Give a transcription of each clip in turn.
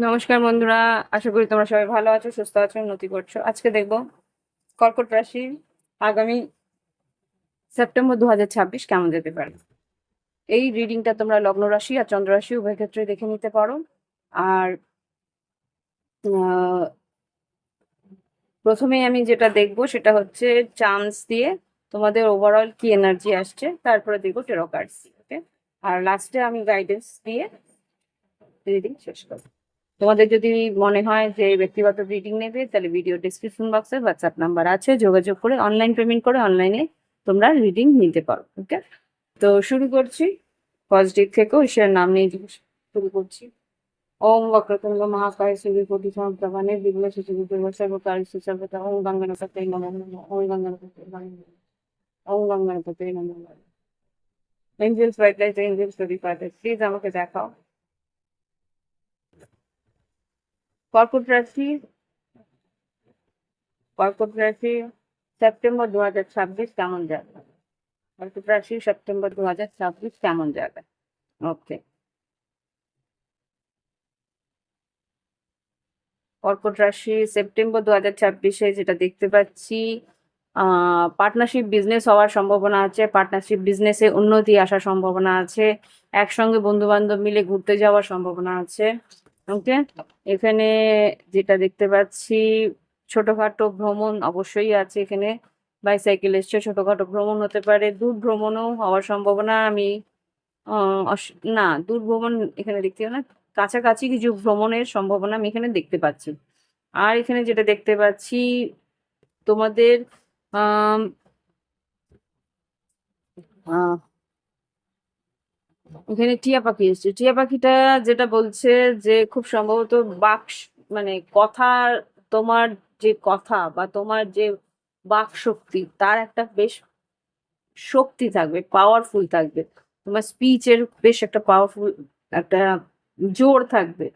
নমস্কার বন্ধুরা, আশা করি তোমরা সবাই ভালো আছো, সুস্থ আছো, উন্নতি করছো। আজকে দেখবো কর্কট রাশি আগামী সেপ্টেম্বর 2026 কেমন যেতে পারে। এই রিডিংটা তোমরা লগ্ন রাশি আর চন্দ্র রাশি উভয় ক্ষেত্রে দেখে নিতে পারো। আর আহ, প্রথমে আমি যেটা দেখবো সেটা হচ্ছে চান্স দিয়ে তোমাদের ওভারঅল কি এনার্জি আসছে, তারপরে দেখবো টেরো কার্ডস। ওকে, আর লাস্টে আমি গাইডেন্স দিয়ে রিডিং শেষ করবো। তোমাদের যদি মনে হয় যে ব্যক্তিগত রিডিং নেবে, তাহলে ভিডিও ডিসক্রিপশন বক্সে হোয়াটসঅ্যাপ নাম্বার আছে, যোগাযোগ করে অনলাইন পেমেন্ট করে অনলাইনে তোমরা রিডিং নিতে পারো। ওকে, তো শুরু করছি। পজিটিভ থেকে ঈশ্বরের নাম নিয়ে শুরু করছি। ওম বক্রতুণ্ড মহাকায় সূর্যকোটি সমপ্রভা নির্বিঘ্ন সূচি সর্বকারী সুসর্বতা ওম গঙ্গনাপতে নমঃ ওম গঙ্গনাপতে নমঃ ওম গঙ্গনাপতে নমঃ। এঞ্জেলস হোয়াইট লাইট, এঞ্জেলস যদি পাঠায় প্লিজ আমাকে দেখাও। কর্কট রাশি, কর্কট রাশি সেপ্টেম্বর 2026 কেমন যাবে? কর্কট রাশি সেপ্টেম্বর 2026 কেমন যাবে? ওকে, কর্কট রাশি সেপ্টেম্বর 2026-এ যেটা দেখতে পাচ্ছি, পার্টনারশিপ বিজনেস হওয়ার সম্ভাবনা আছে, পার্টনারশিপ বিজনেসে উন্নতি আসার সম্ভাবনা আছে, একসঙ্গে বন্ধু বান্ধব মিলে ঘুরতে যাওয়ার সম্ভাবনা আছে। ওকে, এখানে যেটা দেখতে পাচ্ছি ছোটখাটো ভ্রমণ অবশ্যই আছে এখানে। বাইসাইকেল এসছে, ছোটখাটো ভ্রমণ হতে পারে, দূর ভ্রমণও হওয়ার সম্ভাবনা আমি না, দূর ভ্রমণ এখানে দেখতে না, কাছাকাছি কিছু ভ্রমণের সম্ভাবনা আমি এখানে দেখতে পাচ্ছি। আর এখানে যেটা দেখতে পাচ্ছি তোমাদের আম, আহ, এখানে টিয়া পাখি এসছে। টিয়া পাখিটা যেটা বলছে যে খুব সম্ভবত বাক মানে কথা, তোমার যে কথা বা তোমার যে বাক শক্তি, তার একটা বেশ শক্তি থাকবে, পাওয়ারফুল থাকবে। তোমার স্পিচের বেশ একটা পাওয়ারফুল একটা জোর থাকবে।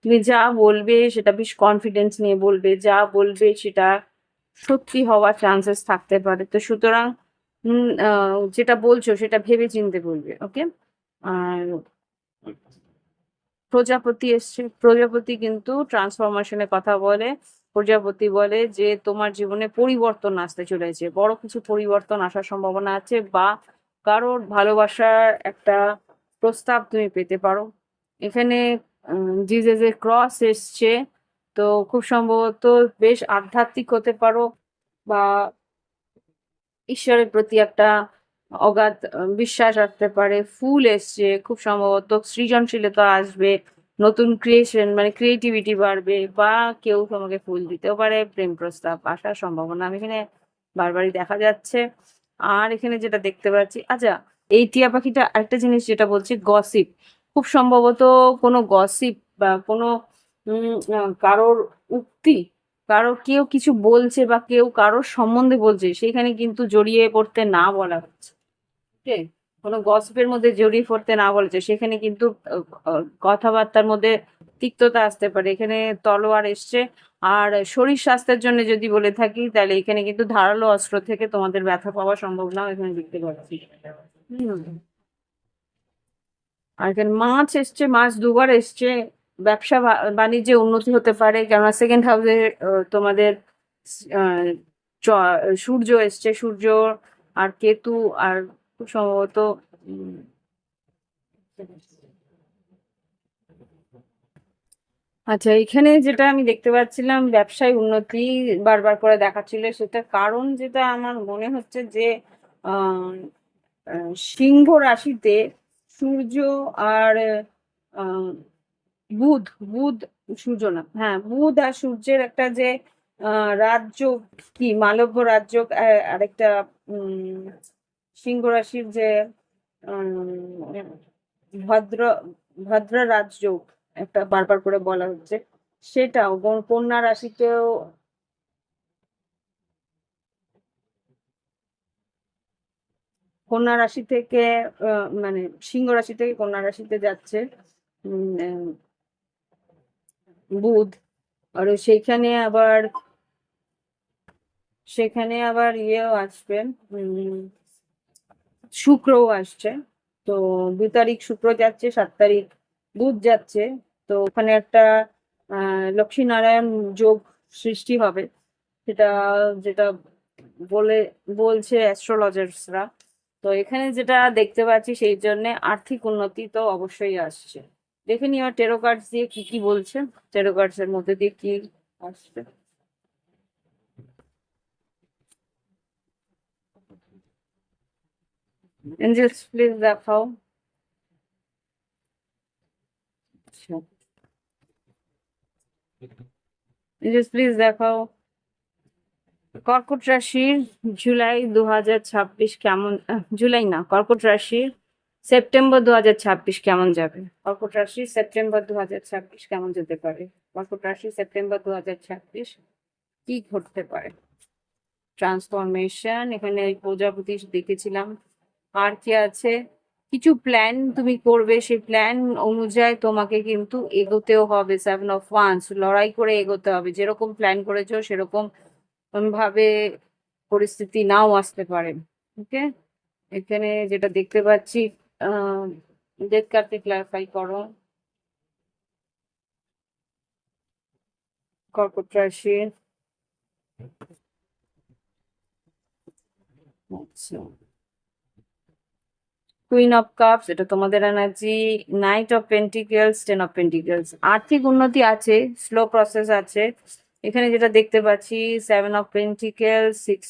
তুমি যা বলবে সেটা বেশ কনফিডেন্স নিয়ে বলবে, যা বলবে সেটা সত্যি হওয়ার চান্সেস থাকতে পারে। তো সুতরাং যেটা বলছো সেটা ভেবে চিন্তে বলবে। ওকে, আর প্রজাপতি এসছে। প্রজাপতি কিন্তু ট্রান্সফরমেশনের কথা বলে। প্রজাপতি বলে যে তোমার জীবনে পরিবর্তন আসতে চলেছে, বড় কিছু পরিবর্তন আসার সম্ভাবনা আছে, বা কারোর ভালোবাসার একটা প্রস্তাব তুমি পেতে পারো। এখানে জিজেসের ক্রস এসছে, তো খুব সম্ভবত বেশ আধ্যাত্মিক হতে পারো, বা ঈশ্বরের প্রতি একটা অগাধ বিশ্বাস আসতে পারে। ফুল এসছে, খুব সম্ভবত সৃজনশীলতা আসবে, নতুন ক্রিয়েশন মানে ক্রিয়েটিভিটি বাড়বে, বা কেউ তোমাকে ফুল দিতেও পারে, প্রেম প্রস্তাব আসার সম্ভাবনা আমি এখানে বারবারই দেখা যাচ্ছে। আর এখানে যেটা দেখতে পাচ্ছি, আচ্ছা, এই টিয়া পাখিটা আরেকটা জিনিস যেটা বলছি, গসিপ। খুব সম্ভবত কোনো গসিপ বা কোনো কারোর উক্তি, কারো কেউ কিছু বলছে বা কেউ কারোর সম্বন্ধে বলছে, সেখানে কিন্তু জড়িয়ে পড়তে না বলা হচ্ছে। ঠিক আছে? কোনো গসিপের মধ্যে জড়িয়ে পড়তে না বলেছে, সেখানে কিন্তু কথাবার্তার মধ্যে তিক্ততা আসতে পারে। এখানে তলোয়ার এসছে। আর শরীর স্বাস্থ্যের জন্য যদি বলে থাকি, তাহলে এখানে কিন্তু ধারালো অস্ত্র থেকে তোমাদের ব্যথা পাওয়ার সম্ভাবনাও এখানে দেখতে পাচ্ছি। হুম, আর এখানে মাছ এসছে, মাছ দুবার এসছে। ব্যবসা বাণিজ্যে উন্নতি হতে পারে, কেননা সেকেন্ড হাউসে তোমাদের আহ, সূর্য এসছে। সূর্য আর কেতু, আর খুব সম্ভবত উম, আচ্ছা, এখানে যেটা আমি দেখতে পাচ্ছিলাম ব্যবসায় উন্নতি বারবার করে দেখাচ্ছিল, সেটা কারণ যেটা আমার মনে হচ্ছে যে আহ সিংহ রাশিতে সূর্য আর আহ, বুধ, বুধ, সূর্য না, হ্যাঁ বুধ আর সূর্যের একটা যে রাজ্য, কি মালব্য রাজ্য, আরেকটা উম সিংহ রাশির যে উম, ভদ্র ভদ্র রাজ্য একটা বারবার করে বলা হচ্ছে, সেটাও কন্যা রাশিতেও, কন্যা রাশি থেকে মানে সিংহ রাশি থেকে কন্যা রাশিতে যাচ্ছে বুধ। আর সেখানে আবার ইয়েও আসবেন, শুক্রও আসছে। তো 2 তারিখ শুক্র যাচ্ছে, 7 তারিখ বুধ যাচ্ছে। তো ওখানে একটা লক্ষ্মীনারায়ণ যোগ সৃষ্টি হবে, সেটা যেটা বলে বলছে অ্যাস্ট্রোলজার্সরা। তো এখানে যেটা দেখতে পাচ্ছি সেই জন্য আর্থিক উন্নতি তো অবশ্যই আসছে। দেখে নিও টেরো কার্ডস দিয়ে কি কি বলছে, টেরো কার্ডস এর মধ্যে দিয়ে কি আসছে। এঞ্জেলস প্লিজ দেখাও। আচ্ছা, এঞ্জেলস প্লিজ দেখাও কর্কট রাশির জুলাই 2026 কেমন, জুলাই না, কর্কট রাশির সেপ্টেম্বর 2026 কেমন যাবে। কর্কট রাশি সেপ্টেম্বর 2026 কেমন যেতে পারে। কর্কট রাশি সেপ্টেম্বর 2026 কি ঘটতে পারে। ট্রান্সফরমেশন, এখানে প্রজাপতি দেখেছিলাম। আর কি আছে, কিছু প্ল্যান তুমি করবে, সেই প্ল্যান অনুযায়ী তোমাকে কিন্তু এগোতেও হবে। 7 of Wands, লড়াই করে এগোতে হবে। যেরকম প্ল্যান করেছো সেরকম ভাবে পরিস্থিতি নাও আসতে পারে। ওকে, এখানে যেটা দেখতে পাচ্ছি, ডেথ কার্ডকে ক্লারিফাই করো। কর্কট রাশি, আচ্ছা, কুইন অফ কাপস, এটা তোমাদের energy. Night of pentacles, 10 of Pentacles, আর্থিক উন্নতি আছে, স্লো প্রসেস আছে। এখানে যেটা দেখতে পাচ্ছি 7 of Pentacles, 6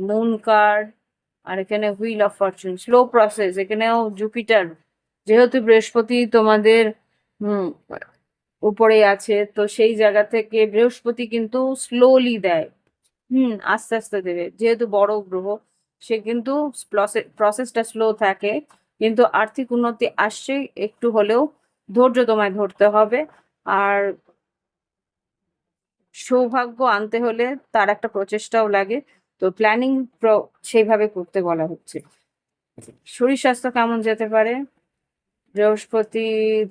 মুন কার্ড, আর এখানে wheel of Fortune, slow process. এখানেও জুপিটার, যেহেতু বৃহস্পতি তোমাদের উপরে আছে, তো সেই জায়গা থেকে বৃহস্পতি কিন্তু স্লোলি দেয়, আস্তে আস্তে দেবে। যেহেতু বড় গ্রহ, সে কিন্তু প্রসেসটা স্লো থাকে, কিন্তু আর্থিক উন্নতি আসছে। একটু হলেও ধৈর্য তোমায় ধরতে হবে। আর সৌভাগ্য আনতে হলে তার একটা প্রচেষ্টাও লাগে। তো প্ল্যানিং সেইভাবে করতে বলা হচ্ছে। শরীর স্বাস্থ্য কেমন যেতে পারে। বৃহস্পতি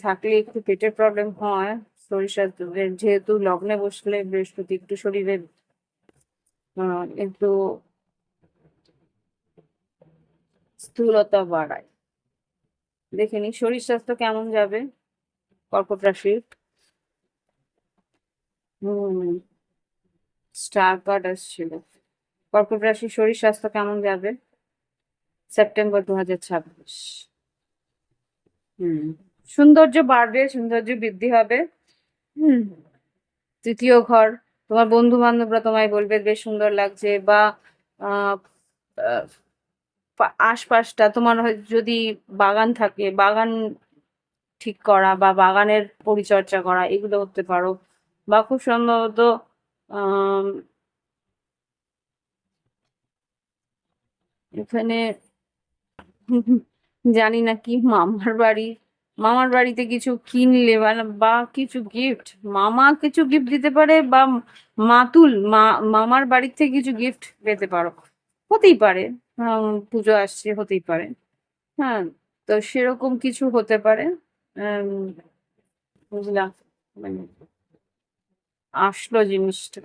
থাকলে একটু পেটের প্রবলেম হয়। শরীর স্বাস্থ্য, যেহেতু লগ্নে বসলে বৃহস্পতি একটু শরীরে একটু স্থূলতা বাড়ায়। দেখে নি শরীর স্বাস্থ্য কেমন যাবে কর্কট রাশির। স্টার কার্ড আসছিল। কর্কট রাশির শরীর স্বাস্থ্য কেমন যাবে সেপ্টেম্বর 2026। সৌন্দর্য বাড়বে, সৌন্দর্য বৃদ্ধি হবে। হুম তৃতীয় ঘর, তোমার বন্ধু বান্ধবরা তোমায় বলবে বেশ সুন্দর লাগছে, বা আহ আহ, আশপাশটা তোমার যদি বাগান থাকে, বাগান ঠিক করা বা বাগানের পরিচর্যা করা, এগুলো করতে পারো। বা খুব সম্ভবত আহ এখানে জানি না কি, মামার বাড়িতে কিছু কিনলে বা কিছু গিফট, মামা কিছু গিফট দিতে পারে, বা মামার বাড়ি থেকে কিছু গিফট পেতে পারো, হতেই পারে। পুজো আসছে, হতেই পারে। হ্যাঁ, তো সেরকম কিছু হতে পারে। উম, বুঝলাম, মানে আসলো জিনিসটা।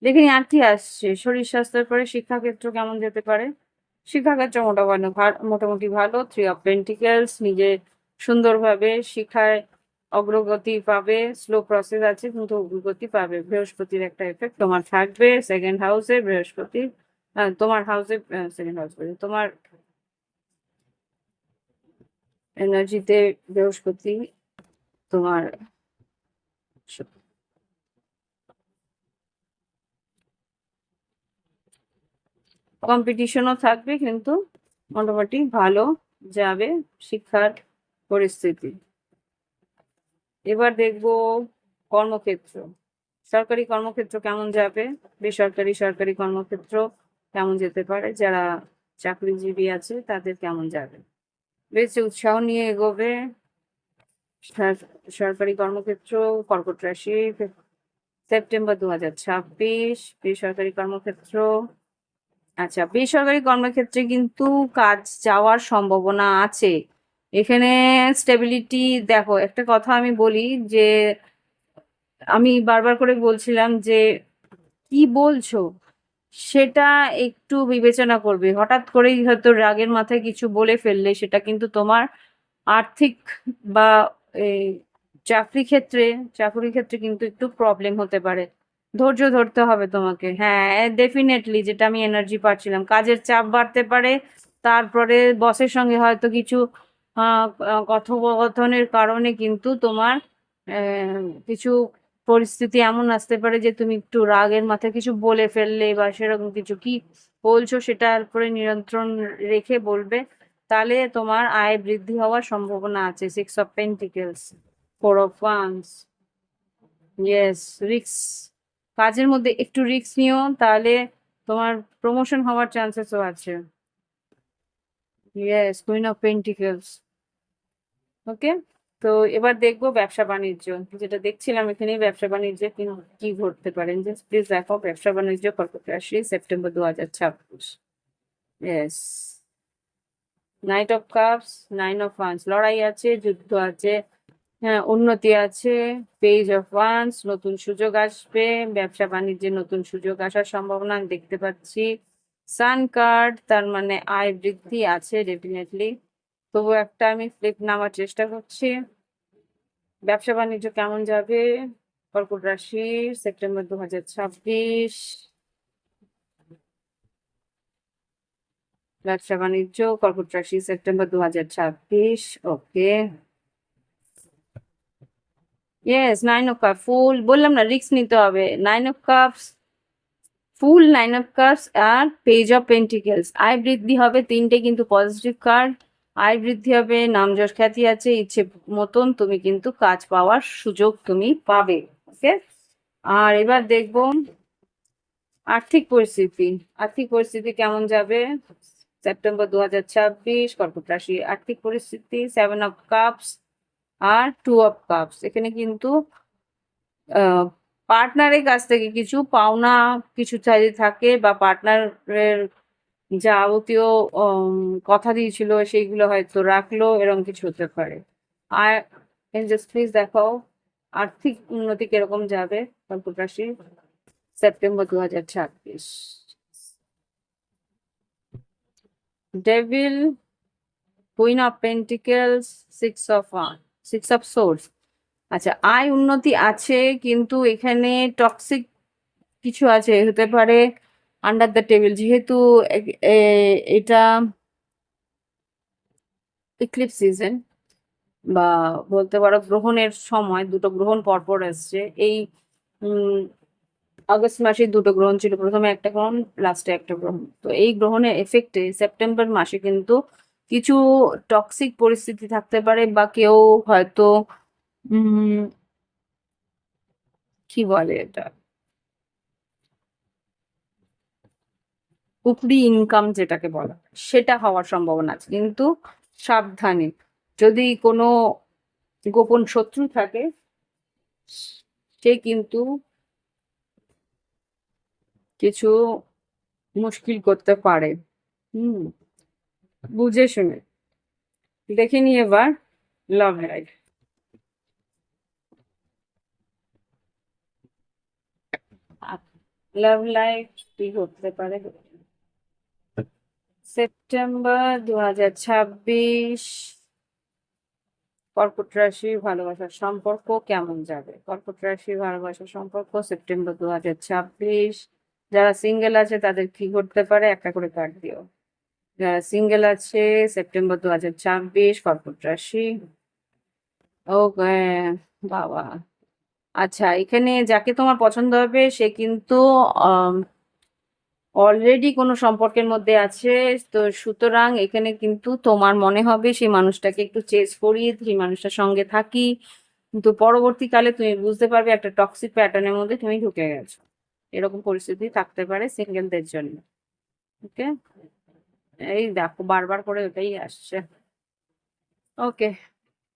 দেখিনি আর কি আসছে। শরীর স্বাস্থ্যের পরে শিক্ষাক্ষেত্র কেমন যেতে পারে। শিক্ষাক্ষেত্র মোটামুটি ভালো। 3 of Pentacles, নিজে সুন্দরভাবে শিক্ষায় অগ্রগতি পাবে। স্লো প্রসেস আছে কিন্তু অগ্রগতি পাবে। বৃহস্পতির একটা এফেক্ট তোমার থাকবে সেকেন্ড হাউসে। বৃহস্পতি তোমার হাউসে, সেকেন্ড হাউস, তোমার এনার্জিতে বৃহস্পতি তোমার কম্পিটিশনও থাকবে, কিন্তু মোটামুটি ভালো যাবে শিক্ষার পরিস্থিতি। এবার দেখবো কর্মক্ষেত্র। সরকারি কর্মক্ষেত্র কেমন যাবে, বেসরকারি সরকারি কর্মক্ষেত্র কেমন যেতে পারে, যারা চাকরিজীবী আছে তাদের কেমন যাবে। বেশ উৎসাহ নিয়ে এগোবে সরকারি কর্মক্ষেত্র। কর্কট রাশি সেপ্টেম্বর 2026। বেসরকারি কর্মক্ষেত্র, আচ্ছা, বেসরকারি কর্মক্ষেত্রে কিন্তু কাজ যাওয়ার সম্ভাবনা আছে। এখানে স্টেবিলিটি, দেখো একটা কথা আমি বলি, যে আমি বারবার করে বলছিলাম যে কি বলছো সেটা একটু বিবেচনা করবে। হঠাৎ করেই হয়তো রাগের মাথায় কিছু বলে ফেললে সেটা কিন্তু তোমার আর্থিক বা চাকরি ক্ষেত্রে চাকরি ক্ষেত্রে কিন্তু একটু প্রবলেম হতে পারে, ধৈর্য ধরতে হবে তোমাকে। হ্যাঁ, ডেফিনেটলি, যেটা আমি এনার্জি পাচ্ছিলাম, কাজের চাপ বাড়তে পারে। তারপরে বসের সঙ্গে হয়তো কিছু কথোপকথনের কারণে কিন্তু তোমার কিছু পরিস্থিতি এমন আসতে পারে যে তুমি একটু রাগের মাথায় কিছু বলে ফেললে বা সেরকম কিছু। কি বলছো সেটার উপরে নিয়ন্ত্রণ রেখে বলবে, তাহলে তোমার আয় বৃদ্ধি হওয়ার সম্ভাবনা আছে। 6 of pentacles, 4 of wands. Yes, রিক্স, কাজের মধ্যে একটু রিক্স নিও, তাহলে তোমার প্রমোশন হওয়ার চান্সেসও আছে। Yes, queen of pentacles. Okay, তো এবার দেখবো ব্যবসা বাণিজ্য, যেটা দেখছিলাম এখানে ব্যবসা বাণিজ্যে কি ঘটতে পারেন। যে প্লিজ দেখো ব্যবসা বাণিজ্য কর্কট রাশি September 2026। Yes, night of cups, 9 of wands, লড়াই আছে, যুদ্ধ আছে, হ্যাঁ উন্নতি আছে। পেজ অফ ওয়ান্স, নতুন সুযোগ আসবে, ব্যবসা বাণিজ্যে নতুন সুযোগ আসার সম্ভাবনা আমি দেখতে পাচ্ছি। সান কার্ড, তার মানে আয় বৃদ্ধি আছে ডেফিনেটলি। তবু একটা আমি ফ্লিপ নেওয়ার চেষ্টা করছি। ব্যবসা বাণিজ্য কেমন যাবে কর্কট রাশি সেপ্টেম্বর 2026? ব্যবসা বাণিজ্য কর্কট রাশি September 2026। Okay, yes, 9 of cup, fool, বললাম না রিস্ক নিতে হবে। 9 of cups, fool, 9 of cups আর পেজ অফ পেন্টিকেলস। আয় বৃদ্ধি হবে, তিনটে কিন্তু পজিটিভ কার্ড। আয় বৃদ্ধি হবে, নাম যশ খ্যাতি আছে, ইচ্ছে মতন তুমি কিন্তু কাজ পাওয়ার সুযোগ তুমি পাবে। ওকে, আর এবার দেখবো আর্থিক পরিস্থিতি কেমন যাবে সেপ্টেম্বর 2026 কর্কট রাশি। আর্থিক পরিস্থিতি 7 অফ কাপস আর 2 অফ কাপস। এখানে কিন্তু পার্টনারের কাছ থেকে কিছু পাওনা কিছু চাইতে থাকে, বা পার্টনারের যাবতীয় কথা দিয়েছিল সেইগুলো হয়তো রাখলো, এরকম কিছু হতে পারে। আর জাস্ট প্লিজ দেখাও আর্থিক উন্নতি কিরকম যাবে কর্কট রাশি September 2026। Devil, queen of pentacles, 6 of swords. আচ্ছা, আয় উন্নতি আছে, কিন্তু এখানে টক্সিক কিছু আছে, হতে পারে আন্ডার দ্য টেবিল, যেহেতু এটা ইক্লিপস সিজন, বা বলতে পারো গ্রহণের সময়, দুটো গ্রহণ পরপর আসছে। এই আগস্ট মাসে দুটো গ্রহণ ছিল, প্রথমে একটা গ্রহণ, লাস্টে একটা গ্রহণ। তো এই গ্রহণের এফেক্টে সেপ্টেম্বর মাসে কিন্তু কিছু টক্সিক পরিস্থিতি থাকতে পারে, বা কেউ হয়তো উম কি বলে এটা, উপরি ইনকাম যেটাকে বলা হয়, সেটা হওয়ার সম্ভাবনা আছে। কিন্তু সাবধানে, যদি কোনো গোপন শত্রু থাকে, সে কিন্তু কিছু মুশকিল করতে পারে। হুম, বুঝে শুনে দেখে নিয়ে এবার লাভ লাইফ। লাভ লাইফ কি হতে পারে সেপ্টেম্বর 2026 কর্কট রাশি ভালোবাসার সম্পর্ক কেমন যাবে? কর্কট রাশি ভালোবাসার সম্পর্ক সেপ্টেম্বর 2026। যারা সিঙ্গেল আছে তাদের কি ঘটতে পারে, একটা করে কার্ড দিও। যারা সিঙ্গেল আছে সেপ্টেম্বর 2026 কর্কট রাশি। ওকে বাবা, আচ্ছা, এখানে যাকে তোমার পছন্দ হবে সে কিন্তু অলরেডি কোনো সম্পর্কের মধ্যে আছে। তো সুতরাং এখানে কিন্তু তোমার মনে হবে সেই মানুষটাকে একটু চেস করি, সেই মানুষটার সঙ্গে থাকি, কিন্তু পরবর্তীকালে তুমি বুঝতে পারবে একটা টক্সিক প্যাটার্নের মধ্যে তুমি ঢুকে গেছো। এরকম পরিস্থিতি থাকতে পারে সিঙ্গেলদের জন্য। ওকে, এই দেখো বারবার করে ওটাই আসছে। ওকে,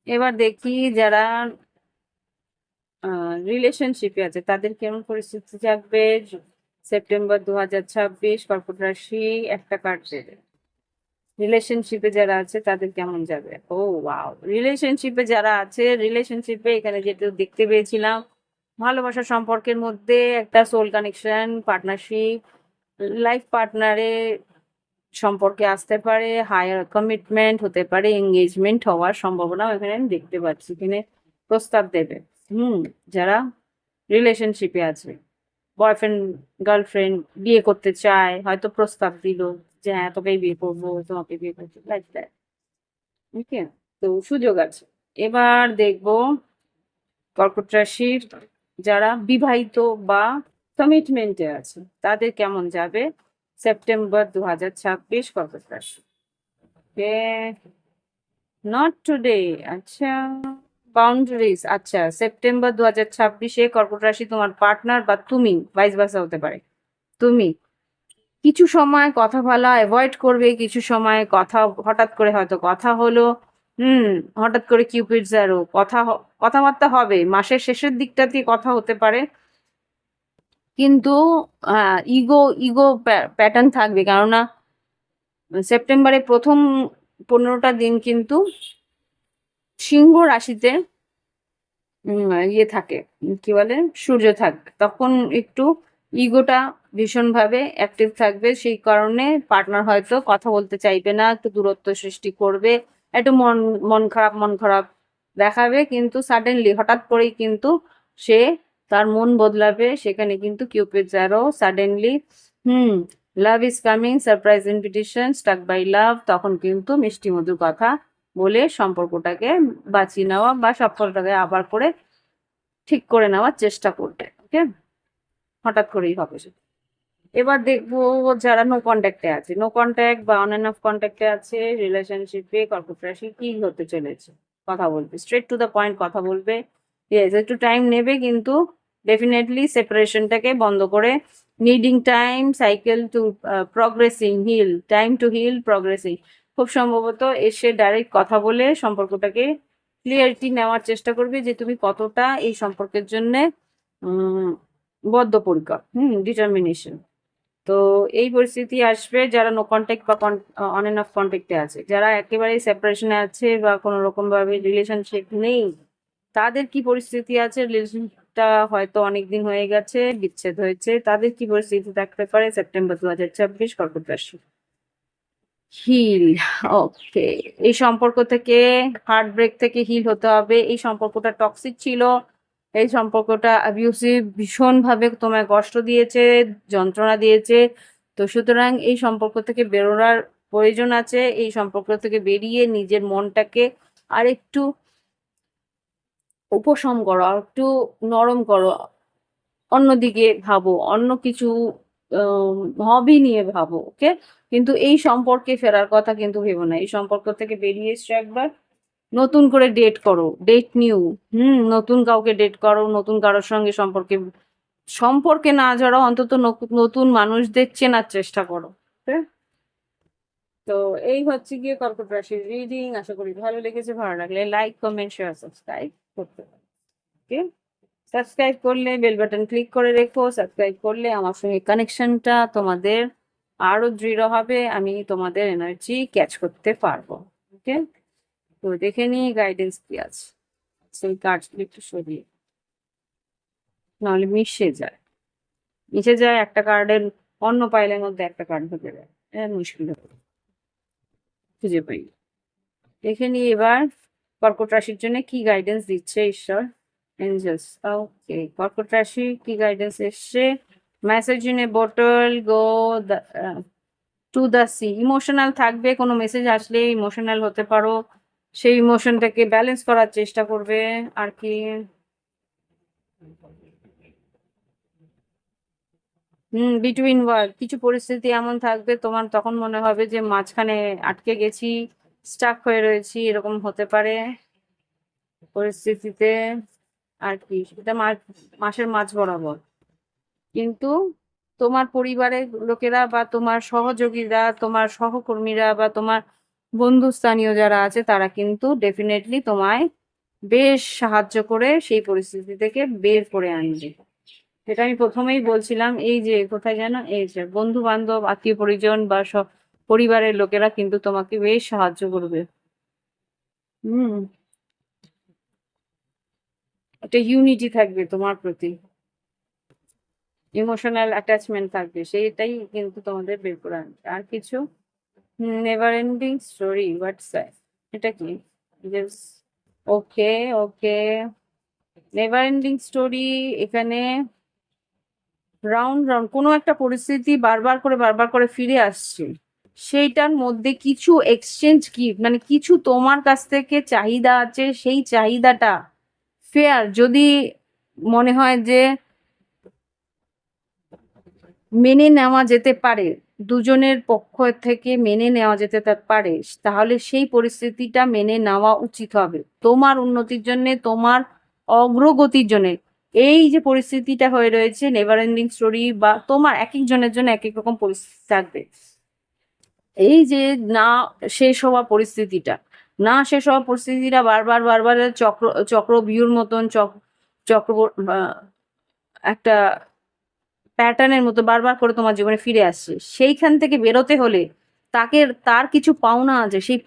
এবার দেখি যারা রিলেশনশিপে আছে তাদের কেমন পরিস্থিতি থাকবে সেপ্টেম্বর 2026 কর্কট রাশি। একটা কার্ড দেবে। রিলেশনশিপে যারা আছে তাদের কেমন যাবে? ও ওয়াও, রিলেশনশিপে যারা আছে, রিলেশনশিপে এখানে যেটা দেখতে পেয়েছিলাম, ভালোবাসা সম্পর্কের মধ্যে একটা সোল কানেকশন, পার্টনারশিপ, লাইফ পার্টনারে সম্পর্কে আসতে পারে, হায়ার কমিটমেন্ট হতে পারে, এঙ্গেজমেন্ট হওয়ার সম্ভাবনাও এখানে আমি দেখতে পাচ্ছি। এখানে প্রস্তাব দেবে। যারা রিলেশনশিপে আছে, বয়ফ্রেন্ড গার্লফ্রেন্ড বিয়ে করতে চায়, হয়তো প্রস্তাব দিল যে হ্যাঁ তোকেই বিয়ে করবো, তোমাকে বিয়ে করবো, লাইক দ্যাট। ওকে, তো সুযোগ আছে। এবার দেখবো কর্কট রাশির যারা বিবাহিত বা কমিটমেন্টে আছে তাদের কেমন যাবে সেপ্টেম্বর 2026 কর্কট রাশি। নট টুডে, আচ্ছা, বাউন্ডারিজ, আচ্ছা, সেপ্টেম্বর 2026-এ কর্কট রাশি তোমার পার্টনার বা তুমি ভাইস ভার্সা হতে পারে। তুমি কিছু সময় কথা বলা অ্যাভয়েড করবে, কিছু সময় কথা হঠাৎ করে হয়তো কথা হলো, হুম, হঠাৎ করে কিউপিডস অ্যারো কথাবার্তা হবে, মাসের শেষের দিকটাতে কথা হতে পারে, কিন্তু ইগো ইগো প্যাটার্ন থাকবে, কেননা সেপ্টেম্বরে প্রথম 15টা দিন কিন্তু সিংহ রাশিতে ইয়ে থাকে, কি বলে, সূর্য থাকবে, তখন একটু ইগোটা ভীষণভাবে অ্যাক্টিভ থাকবে, সেই কারণে পার্টনার হয়তো কথা বলতে চাইবে না, একটু দূরত্ব সৃষ্টি করবে, একটু মন মন খারাপ দেখাবে, কিন্তু সাডেনলি হঠাৎ করেই কিন্তু সে তার মন বদলাবে, সেখানে কিন্তু Cupid's arrow suddenly, love is coming, surprise invitation, stuck by love, তখন কিন্তু মিষ্টি মধুর কথা বলে সম্পর্কটাকে বাঁচিয়ে নেওয়া বা সম্পর্কটাকে আবার করে ঠিক করে নেওয়ার চেষ্টা করবে। ওকে, হঠাৎ করেই হবে সেটা। এবার দেখবো যারা নো কন্ট্যাক্টে আছে, নো কন্ট্যাক্ট বা অন এন্ড অফ কন্ট্যাক্টে আছে রিলেশনশিপে, কর্কট রাশি কি হতে চলেছে, কথা বলবে, স্ট্রেট টু দ্য পয়েন্ট কথা বলবে। ইয়েস, একটু টাইম নেবে, কিন্তু ডেফিনেটলি সেপারেশনটাকে বন্ধ করে, needing time, cycle to progressing, heal, time to heal, progressing, খুব সম্ভবত এসে ডাইরেক্ট কথা বলে সম্পর্কটাকে ক্লিয়ারিটি নেওয়ার চেষ্টা করবে যে তুমি কতটা এই সম্পর্কের জন্য বদ্ধপরিকর, ডিটারমিনেশন। তো এই পরিস্থিতি আসবে যারা নো কন্ট্যাক্ট বা অন এন্ড অফ কন্ট্যাক্টে আছে, যারা একেবারে সেপারেশনে আছে বা কোনো রকম ভাবে রিলেশনশিপ নেই, তাদের কি পরিস্থিতি আছে, রিলেশনটা হয়তো অনেকদিন হয়ে গেছে, বিচ্ছেদ হয়েছে, তাদের কি পরিস্থিতি থাকতে পারে সেপ্টেম্বর 2026 কর্কট রাশি। হিল, ওকে, এই সম্পর্ক থেকে, হার্ট ব্রেক থেকে হিল হতে হবে। এই সম্পর্কটা টক্সিক ছিল, এই সম্পর্কটা অ্যাবিউসিভ, ভীষণভাবে তোমায় কষ্ট দিয়েছে, যন্ত্রণা দিয়েছে, তো সুতরাং এই সম্পর্ক থেকে বেরোনোর প্রয়োজন আছে। এই সম্পর্ক থেকে বেরিয়ে নিজের মনটাকে আরেকটু উপশম করো, একটু নরম করো, অন্যদিকে ভাবো, অন্য কিছু হবি নিয়ে ভাবো। ওকে, কিন্তু এই সম্পর্কে ফেরার কথা কিন্তু ভেবো না, এই সম্পর্ক থেকে বেরিয়ে এসছো একবার, নতুন করে ডেট করো, ডেট নিউ, নতুন কাউকে ডেট করো, নতুন কারোর সঙ্গে সম্পর্কে সম্পর্কে না জড়াও, অন্তত নতুন মানুষদের চেনার চেষ্টা করো। Okay? তো এই হচ্ছে গিয়ে কর্কট রাশির রিডিং, আশা করি ভালো লেগেছে, ভালো লাগলে লাইক কমেন্ট শেয়ার সাবস্ক্রাইব করতে পারো। ওকে, সাবস্ক্রাইব করলে বেল বাটন ক্লিক করে রেখো, সাবস্ক্রাইব করলে আমার সঙ্গে কানেকশনটা তোমাদের আরো দৃঢ় হবে, আমি তোমাদের এনার্জি ক্যাচ করতে পারবো। ওকে, তো দেখে নিই গাইডেন্স কি আছে, সেই কার্ডগুলো একটু সরিয়ে, নাহলে মিশে যায় একটা কার্ডের অন্য পাইলের মধ্যে একটা কার্ড ঢুকে যায়, মুশকিল হবে, খুঁজে পাই। দেখে নিই এবার কর্কট রাশির জন্য কি গাইডেন্স দিচ্ছে ঈশ্বর, এঞ্জেলস। ওকে, কর্কট রাশি কি গাইডেন্স এসছে, message in a bottle, go to the sea, emotional থাকবে, কোনো মেসেজ আসলে ইমোশনাল হতে পারো, সেই ইমোশনটাকে ব্যালেন্স করার চেষ্টা করবে। আর কি, বিটুইন ওয়ার্ড, কিছু পরিস্থিতি এমন থাকবে তোমার তখন মনে হবে যে মাঝখানে আটকে গেছি, স্টাক হয়ে রয়েছি, এরকম হতে পারে পরিস্থিতিতে। আর কি, এটা মাসের মাঝ বরাবর, কিন্তু তোমার পরিবারের লোকেরা বা তোমার সহযোগীরা, তোমার সহকর্মীরা বা তোমার বন্ধুস্থানীয় যারা আছে, তারা কিন্তু ডেফিনেটলি তোমায় বেশ সাহায্য করে সেই পরিস্থিতি থেকে বের করে আনবে। যেটা আমি প্রথমেই বলছিলাম, এই যে কোথায় যেন, এই যে বন্ধু বান্ধব, আত্মীয় পরিজন বা সব পরিবারের লোকেরা কিন্তু তোমাকে বেশ সাহায্য করবে। হুম, একটা ইউনিটি থাকবে তোমার প্রতি, ইমোশনাল অ্যাটাচমেন্ট থাকবে, সেইটাই কিন্তু তোমাদের বের করে আনবে। আর কিছু, নেভার এন্ডিং স্টোরি, হোয়াটস এটা কি, ওকে, ওকে, নেভার এন্ডিং স্টোরি এখানে রাউন্ড রাউন্ড কোনো একটা পরিস্থিতি বারবার করে ফিরে আসছে, সেইটার মধ্যে কিছু এক্সচেঞ্জ গিফট, মানে কিছু তোমার কাছ থেকে চাহিদা আছে, সেই চাহিদাটা ফেয়ার যদি মনে হয় যে মেনে নেওয়া যেতে পারে, দুজনের পক্ষ থেকে মেনে নেওয়া যেতে পারে, তাহলে সেই পরিস্থিতিটা মেনে নেওয়া উচিত হবে তোমার উন্নতির জন্য, তোমার অগ্রগতির জন্য। এই যে পরিস্থিতিটা হয়ে রয়েছে নেভার এন্ডিং স্টোরি, বা তোমার এক একজনের জন্য এক এক রকম পরিস্থিতি থাকবে। এই যে না শেষ হওয়া পরিস্থিতিটা, না শেষ হওয়া পরিস্থিতিটা বারবার চক্রবিহুর মতন চক্র একটা প্যাটার্নের মতো বারবার করে তোমার জীবনে ফিরে আসছে। সেইখান থেকে বেরোতে হলে তার কিছু পাওনা আছে, সেই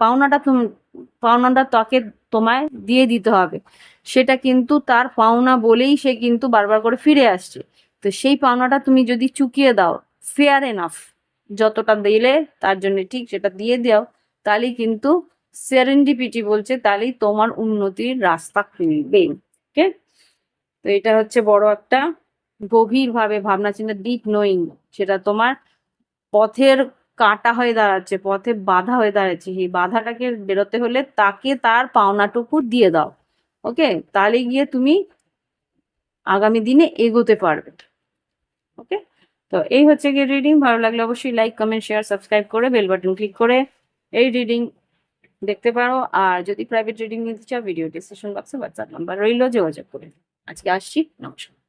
পাওনাটা তাকে তোমায় দিয়ে দিতে হবে। সেটা কিন্তু তার পাওনা বলেই সে কিন্তু বারবার করে ফিরে আসছে। তো সেই পাওনাটা তুমি যদি চুকিয়ে দাও, ফেয়ার এনাফ, যতটা দিলে তার জন্য ঠিক সেটা দিয়ে দাও, তাহলেই কিন্তু সেরেন্ডিপিটি বলছে, তাহলেই তোমার উন্নতির রাস্তা খুলবে। ওকে, তো এটা হচ্ছে বড় একটা গভীরভাবে ভাবনা চিন্তা, ডিপ নোয়িং, সেটা তোমার পথের কাঁটা হয়ে দাঁড়াচ্ছে, পথে বাধা হয়ে দাঁড়াচ্ছে। সেই বাধাটাকে বেরোতে হলে তাকে তার পাওনাটুকু দিয়ে দাও। ওকে, তাহলে গিয়ে তুমি আগামী দিনে এগোতে পারবে। ওকে, তো এই হচ্ছে গিয়ে রিডিং। ভালো লাগলে অবশ্যই লাইক, কমেন্ট, শেয়ার, সাবস্ক্রাইব করে বেল বাটন ক্লিক করে এই রিডিং দেখতে পারো। আর যদি প্রাইভেট রিডিং নিতে চাও, ভিডিও ডিসক্রিপশন বক্সে হোয়াটসঅ্যাপ নাম্বার রইল, যোগাযোগ করে। আজকে আসছি, নমস্কার।